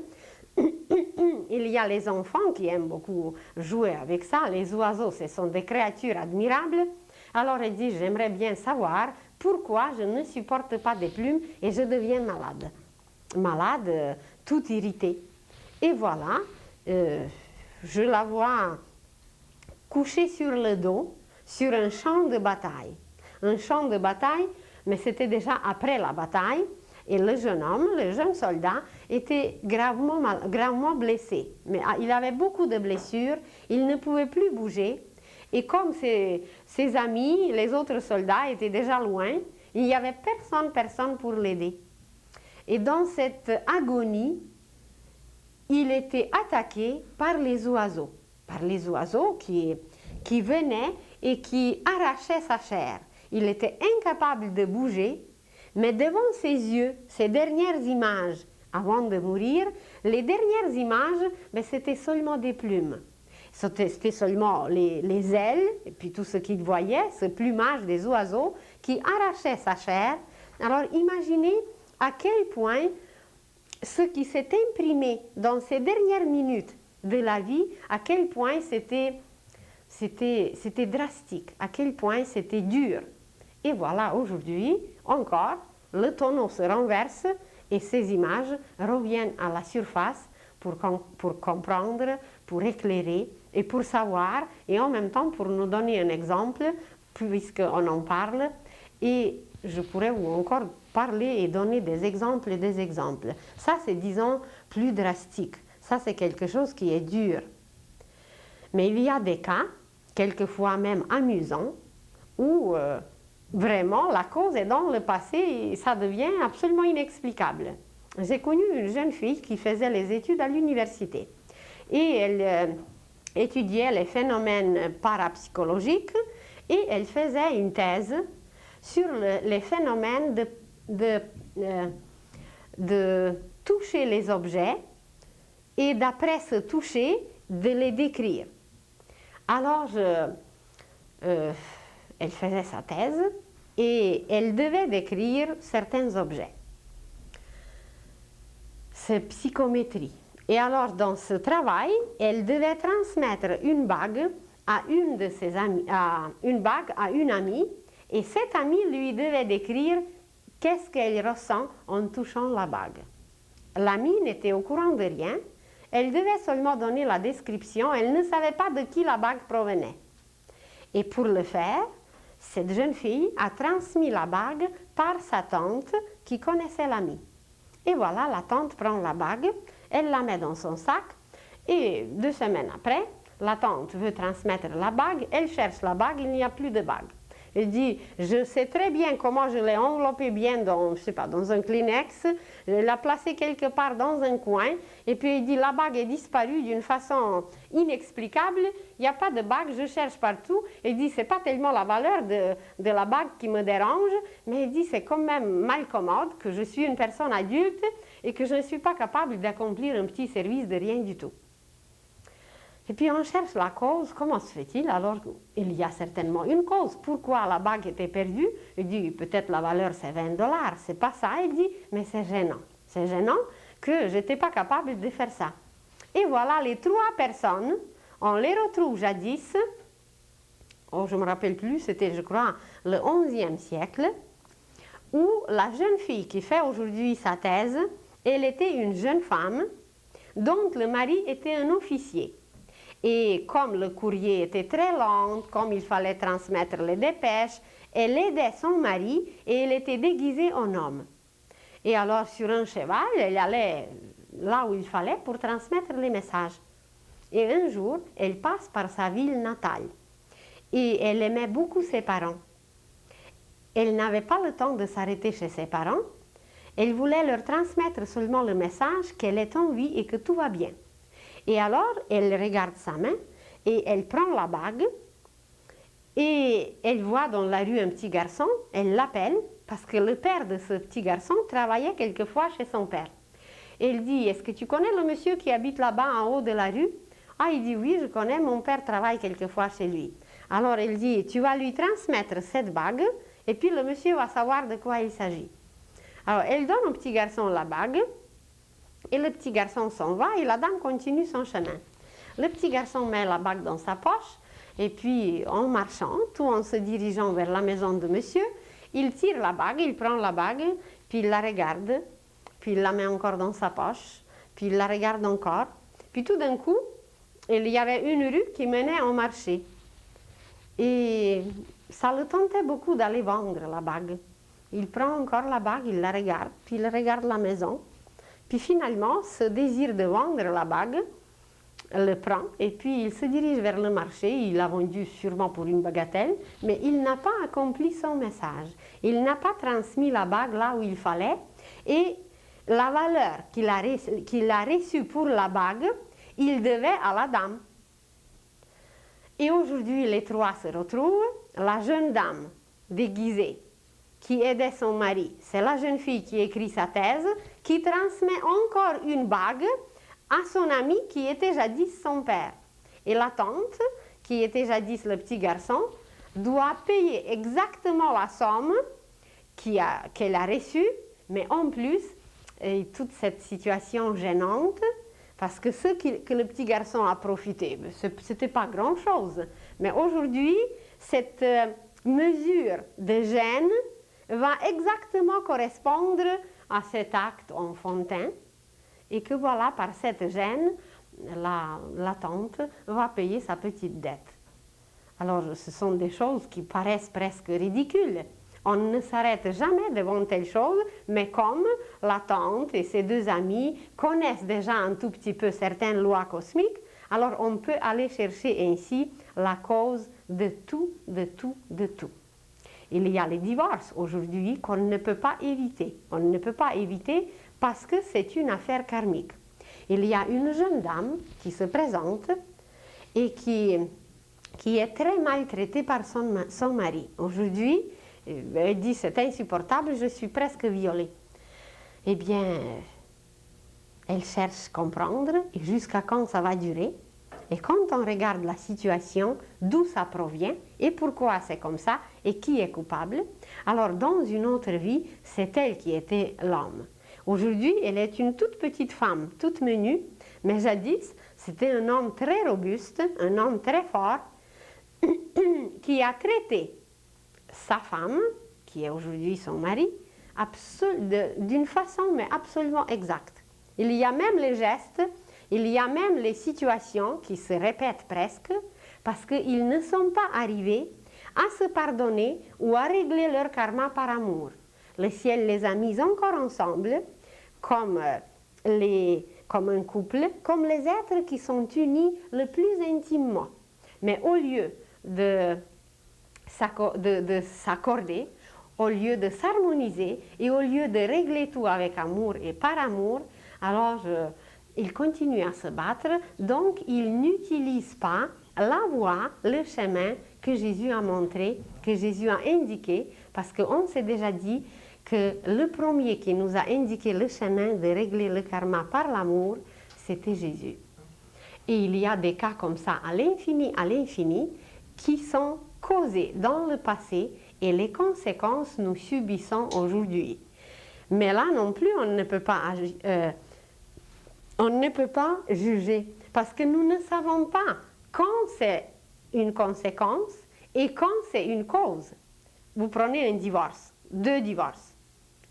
Il y a les enfants qui aiment beaucoup jouer avec ça. Les oiseaux, ce sont des créatures admirables. Alors elle dit, j'aimerais bien savoir pourquoi je ne supporte pas des plumes et je deviens malade. Malade, toute irritée. Et voilà. Je la vois couchée sur le dos, sur un champ de bataille. Un champ de bataille, mais c'était déjà après la bataille, et le jeune homme, le jeune soldat, était gravement blessé. Mais il avait beaucoup de blessures, il ne pouvait plus bouger, et comme ses amis, les autres soldats étaient déjà loin, il n'y avait personne pour l'aider. Et dans cette agonie, il était attaqué par les oiseaux qui venaient et qui arrachaient sa chair. Il était incapable de bouger, mais devant ses yeux, ses dernières images, avant de mourir, les dernières images, c'était seulement des plumes. C'était seulement les ailes, et puis tout ce qu'il voyait, ce plumage des oiseaux qui arrachait sa chair. Alors imaginez à quel point ce qui s'est imprimé dans ces dernières minutes de la vie, à quel point c'était drastique, à quel point c'était dur. Et voilà, aujourd'hui, encore, le tonneau se renverse et ces images reviennent à la surface pour comprendre, pour éclairer et pour savoir, et en même temps pour nous donner un exemple, puisqu'on en parle, et je pourrais vous encore parler et donner des exemples et des exemples. Ça, c'est, disons, plus drastique. Ça, c'est quelque chose qui est dur. Mais il y a des cas, quelquefois même amusants, où vraiment la cause est dans le passé et ça devient absolument inexplicable. J'ai connu une jeune fille qui faisait les études à l'université et elle étudiait les phénomènes parapsychologiques et elle faisait une thèse sur les phénomènes de toucher les objets et d'après ce toucher, de les décrire. Alors, elle faisait sa thèse et elle devait décrire certains objets. C'est psychométrie. Et alors, dans ce travail, elle devait transmettre une bague à une de ses amies, à une amie, et cette amie lui devait décrire qu'est-ce qu'elle ressent en touchant la bague. L'amie n'était au courant de rien, elle devait seulement donner la description, elle ne savait pas de qui la bague provenait. Et pour le faire, cette jeune fille a transmis la bague par sa tante qui connaissait l'amie. Et voilà, la tante prend la bague, elle la met dans son sac et 2 semaines après, la tante veut transmettre la bague, elle cherche la bague, il n'y a plus de bague. Elle dit, je sais très bien comment je l'ai enveloppée bien dans, je sais pas, dans un Kleenex, je l'ai placée quelque part dans un coin, et puis il dit, la bague est disparue d'une façon inexplicable, il n'y a pas de bague, je cherche partout. Il dit, c'est pas tellement la valeur de la bague qui me dérange, mais il dit, c'est quand même mal commode que je suis une personne adulte et que je ne suis pas capable d'accomplir un petit service de rien du tout. Et puis on cherche la cause, comment se fait-il alors qu'il y a certainement une cause. Pourquoi la bague était perdue? Il dit, peut-être la valeur c'est 20 $, c'est pas ça. Il dit, mais c'est gênant. C'est gênant que je n'étais pas capable de faire ça. Et voilà, les 3 personnes, on les retrouve jadis, oh, je ne me rappelle plus, c'était je crois le 11e siècle, où la jeune fille qui fait aujourd'hui sa thèse, elle était une jeune femme dont le mari était un officier. Et comme le courrier était très lent, comme il fallait transmettre les dépêches, elle aidait son mari et elle était déguisée en homme. Et alors sur un cheval, elle allait là où il fallait pour transmettre les messages. Et un jour, elle passe par sa ville natale. Et elle aimait beaucoup ses parents. Elle n'avait pas le temps de s'arrêter chez ses parents. Elle voulait leur transmettre seulement le message qu'elle est en vie et que tout va bien. Et alors, elle regarde sa main et elle prend la bague et elle voit dans la rue un petit garçon, elle l'appelle parce que le père de ce petit garçon travaillait quelquefois chez son père. Et elle dit, est-ce que tu connais le monsieur qui habite là-bas en haut de la rue? Ah, il dit, oui, je connais, mon père travaille quelquefois chez lui. Alors elle dit, tu vas lui transmettre cette bague et puis le monsieur va savoir de quoi il s'agit. Alors elle donne au petit garçon la bague. Et le petit garçon s'en va et la dame continue son chemin. Le petit garçon met la bague dans sa poche et puis en marchant, tout en se dirigeant vers la maison de monsieur, il tire la bague, il prend la bague, puis il la regarde, puis il la met encore dans sa poche, puis il la regarde encore. Puis tout d'un coup, il y avait une rue qui menait au marché. Et ça le tentait beaucoup d'aller vendre la bague. Il prend encore la bague, il la regarde, puis il regarde la maison. Puis finalement, ce désir de vendre la bague le prend et puis il se dirige vers le marché. Il l'a vendu sûrement pour une bagatelle, mais il n'a pas accompli son message. Il n'a pas transmis la bague là où il fallait et la valeur qu'il a reçue pour la bague, il devait à la dame. Et aujourd'hui, les 3 se retrouvent. La jeune dame déguisée qui aidait son mari, c'est la jeune fille qui écrit sa thèse, qui transmet encore une bague à son ami qui était jadis son père. Et la tante, qui était jadis le petit garçon, doit payer exactement la somme qu'elle a reçue, mais en plus, toute cette situation gênante, parce que ce que le petit garçon a profité, ce n'était pas grand-chose. Mais aujourd'hui, cette mesure de gêne va exactement correspondre à cet acte enfantin, et que voilà, par cette gêne, la tante va payer sa petite dette. Alors, ce sont des choses qui paraissent presque ridicules. On ne s'arrête jamais devant telle chose, mais comme la tante et ses deux amis connaissent déjà un tout petit peu certaines lois cosmiques, alors on peut aller chercher ainsi la cause de tout, de tout, de tout. Il y a les divorces aujourd'hui qu'on ne peut pas éviter. On ne peut pas éviter parce que c'est une affaire karmique. Il y a une jeune dame qui se présente et qui est très maltraitée par son mari. Aujourd'hui, elle dit c'est insupportable, je suis presque violée. Eh bien, elle cherche à comprendre et jusqu'à quand ça va durer. Et quand on regarde la situation, d'où ça provient et pourquoi c'est comme ça et qui est coupable, alors dans une autre vie, c'est elle qui était l'homme. Aujourd'hui, elle est une toute petite femme, toute menue, mais jadis, c'était un homme très robuste, un homme très fort, qui a traité sa femme, qui est aujourd'hui son mari, d'une façon mais absolument exacte. Il y a même les gestes, il y a même les situations qui se répètent presque, parce qu'ils ne sont pas arrivés à se pardonner ou à régler leur karma par amour. Le ciel les a mis encore ensemble, comme un couple, comme les êtres qui sont unis le plus intimement. Mais au lieu de s'accorder, au lieu de s'harmoniser et au lieu de régler tout avec amour et par amour, alors ils continuent à se battre, donc ils n'utilisent pas la voie, le chemin que Jésus a montré, que Jésus a indiqué, parce qu'on s'est déjà dit que le premier qui nous a indiqué le chemin de régler le karma par l'amour, c'était Jésus. Et il y a des cas comme ça à l'infini, qui sont causés dans le passé et les conséquences nous subissons aujourd'hui. Mais là non plus, on ne peut pas juger parce que nous ne savons pas quand c'est une conséquence et quand c'est une cause. Vous prenez un divorce, 2 divorces,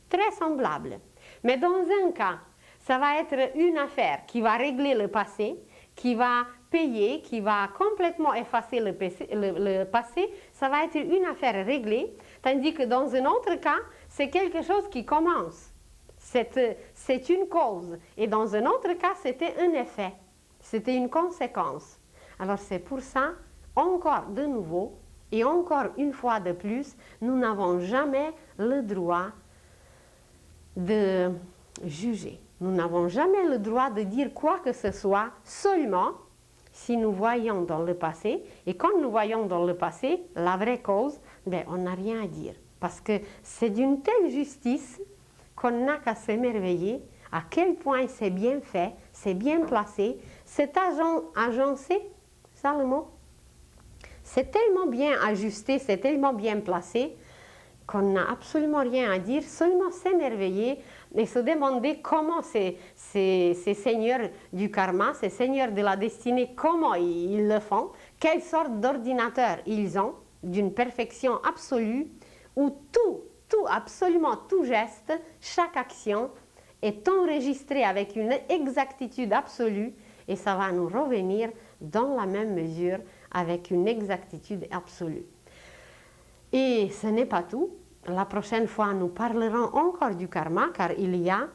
très semblables. Mais dans un cas, ça va être une affaire qui va régler le passé, qui va payer, qui va complètement effacer le passé, ça va être une affaire réglée, tandis que dans un autre cas, c'est quelque chose qui commence. C'est une cause. Et dans un autre cas, c'était un effet. C'était une conséquence. Alors c'est pour ça, encore de nouveau, et encore une fois de plus, nous n'avons jamais le droit de juger. Nous n'avons jamais le droit de dire quoi que ce soit, seulement si nous voyons dans le passé. Et quand nous voyons dans le passé la vraie cause, ben, on n'a rien à dire. Parce que c'est d'une telle justice qu'on n'a qu'à s'émerveiller à quel point c'est bien fait, c'est bien placé, c'est agencé, ça le mot? C'est tellement bien ajusté, c'est tellement bien placé qu'on n'a absolument rien à dire, seulement s'émerveiller et se demander comment ces seigneurs du karma, ces seigneurs de la destinée, comment ils le font, quelle sorte d'ordinateur ils ont, d'une perfection absolue, où tout, absolument tout geste, chaque action est enregistré avec une exactitude absolue et ça va nous revenir dans la même mesure avec une exactitude absolue. Et ce n'est pas tout. La prochaine fois, nous parlerons encore du karma, car il y a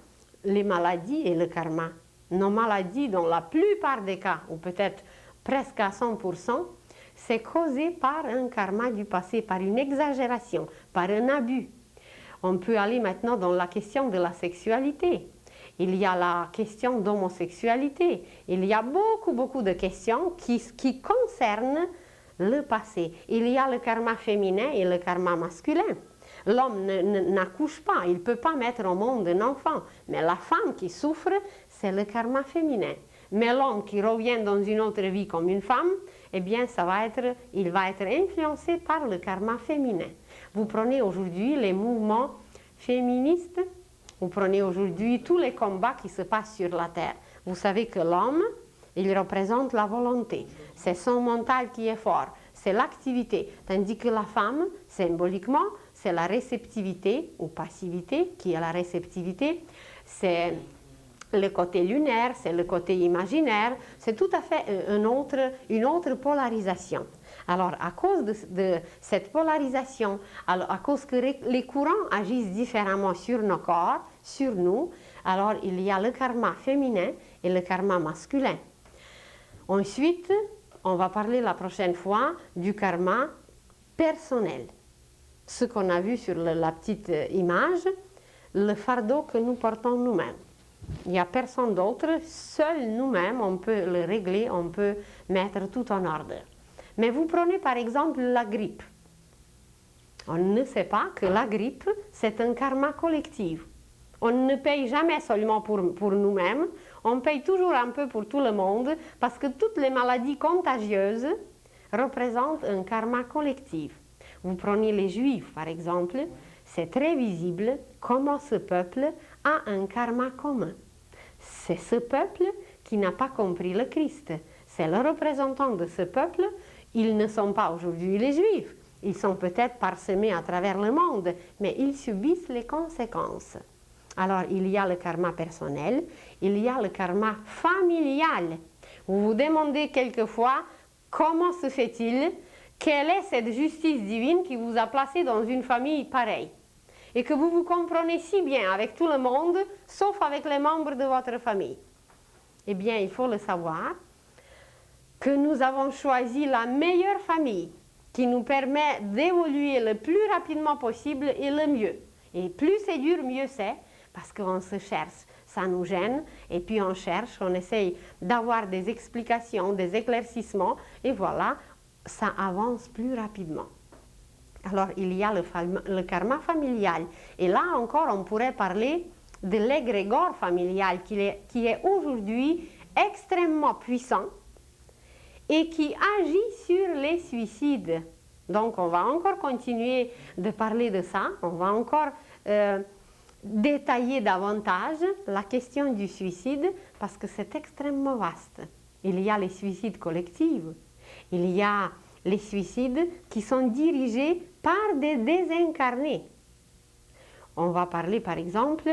les maladies et le karma. Nos maladies, dans la plupart des cas, ou peut-être presque à 100%, c'est causé par un karma du passé, par une exagération, par un abus. On peut aller maintenant dans la question de la sexualité. Il y a la question d'homosexualité. Il y a beaucoup de questions qui concernent le passé. Il y a le karma féminin et le karma masculin. L'homme n'accouche pas, il ne peut pas mettre au monde un enfant. Mais la femme qui souffre, c'est le karma féminin. Mais l'homme qui revient dans une autre vie comme une femme, eh bien, il va être influencé par le karma féminin. Vous prenez aujourd'hui les mouvements féministes, vous prenez aujourd'hui tous les combats qui se passent sur la terre. Vous savez que l'homme, il représente la volonté. C'est son mental qui est fort, c'est l'activité. Tandis que la femme, symboliquement, c'est la réceptivité ou passivité, qui est la réceptivité. C'est le côté lunaire, c'est le côté imaginaire. C'est tout à fait une autre polarisation. Alors, à cause de cette polarisation, alors à cause que les courants agissent différemment sur nos corps, sur nous, alors il y a le karma féminin et le karma masculin. Ensuite, on va parler la prochaine fois du karma personnel. Ce qu'on a vu sur la petite image, le fardeau que nous portons nous-mêmes. Il n'y a personne d'autre, seul nous-mêmes, on peut le régler, on peut mettre tout en ordre. Mais vous prenez par exemple la grippe. On ne sait pas que la grippe, c'est un karma collectif. On ne paye jamais seulement pour nous-mêmes, on paye toujours un peu pour tout le monde, parce que toutes les maladies contagieuses représentent un karma collectif. Vous prenez les Juifs, par exemple, c'est très visible comment ce peuple a un karma commun. C'est ce peuple qui n'a pas compris le Christ. C'est le représentant de ce peuple. Ils ne sont pas aujourd'hui les Juifs. Ils sont peut-être parsemés à travers le monde, mais ils subissent les conséquences. Alors, il y a le karma personnel, il y a le karma familial. Vous vous demandez quelquefois comment se fait-il, quelle est cette justice divine qui vous a placé dans une famille pareille et que vous vous comprenez si bien avec tout le monde, sauf avec les membres de votre famille. Eh bien, il faut le savoir que nous avons choisi la meilleure famille qui nous permet d'évoluer le plus rapidement possible et le mieux. Et plus c'est dur, mieux c'est, parce qu'on se cherche, ça nous gêne, et puis on cherche, on essaye d'avoir des explications, des éclaircissements, et voilà, ça avance plus rapidement. Alors, il y a le karma familial. Et là encore, on pourrait parler de l'égrégore familial qui est aujourd'hui extrêmement puissant et qui agit sur les suicides. Donc, on va encore continuer de parler de ça. On va encore détailler davantage la question du suicide parce que c'est extrêmement vaste. Il y a les suicides collectifs. Il y a les suicides qui sont dirigés par des désincarnés. On va parler par exemple,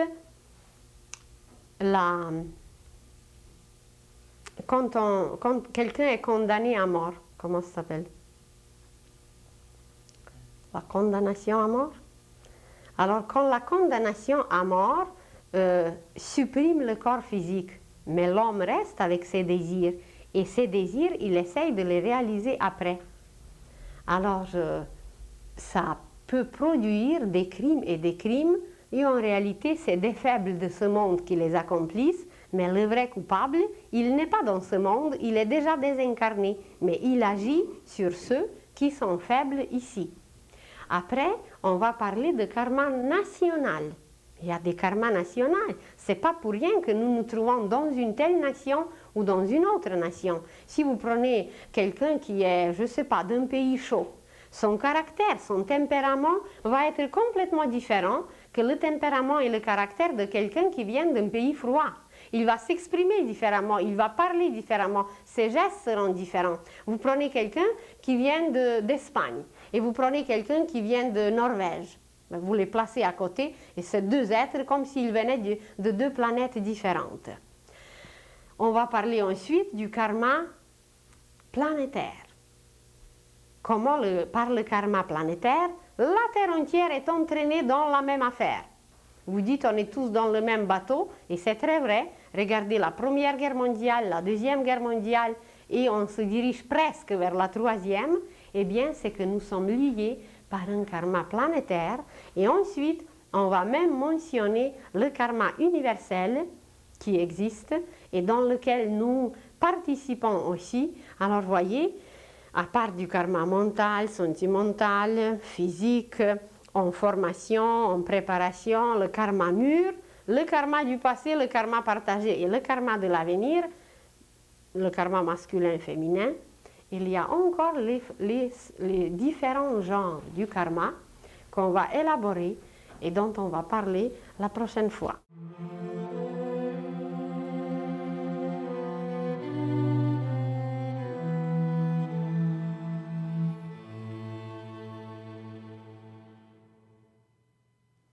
quand quelqu'un est condamné à mort, comment ça s'appelle? La condamnation à mort. Alors quand la condamnation à mort supprime le corps physique, mais l'homme reste avec ses désirs, et ses désirs, il essaye de les réaliser après. Alors, ça peut produire des crimes, et en réalité, c'est des faibles de ce monde qui les accomplissent, mais le vrai coupable, il n'est pas dans ce monde, il est déjà désincarné, mais il agit sur ceux qui sont faibles ici. Après, on va parler de karma national. Il y a des karmas nationaux. C'est pas pour rien que nous nous trouvons dans une telle nation ou dans une autre nation. Si vous prenez quelqu'un qui est, je sais pas, d'un pays chaud, son caractère, son tempérament va être complètement différent que le tempérament et le caractère de quelqu'un qui vient d'un pays froid. Il va s'exprimer différemment, il va parler différemment, ses gestes seront différents. Vous prenez quelqu'un qui vient d'Espagne et vous prenez quelqu'un qui vient de Norvège. Vous les placez à côté et c'est deux êtres comme s'ils venaient de deux planètes différentes. On va parler ensuite du karma planétaire. Comment, par le karma planétaire, la Terre entière est entraînée dans la même affaire. Vous dites on est tous dans le même bateau et c'est très vrai. Regardez la Première Guerre mondiale, la Deuxième Guerre mondiale et on se dirige presque vers la Troisième. Eh bien, c'est que nous sommes liés par un karma planétaire et ensuite on va même mentionner le karma universel qui existe et dans lequel nous participons aussi. Alors voyez, à part du karma mental, sentimental, physique, en formation, en préparation, le karma mûr, le karma du passé, le karma partagé et le karma de l'avenir, le karma masculin et féminin, il y a encore les différents genres du karma qu'on va élaborer et dont on va parler la prochaine fois.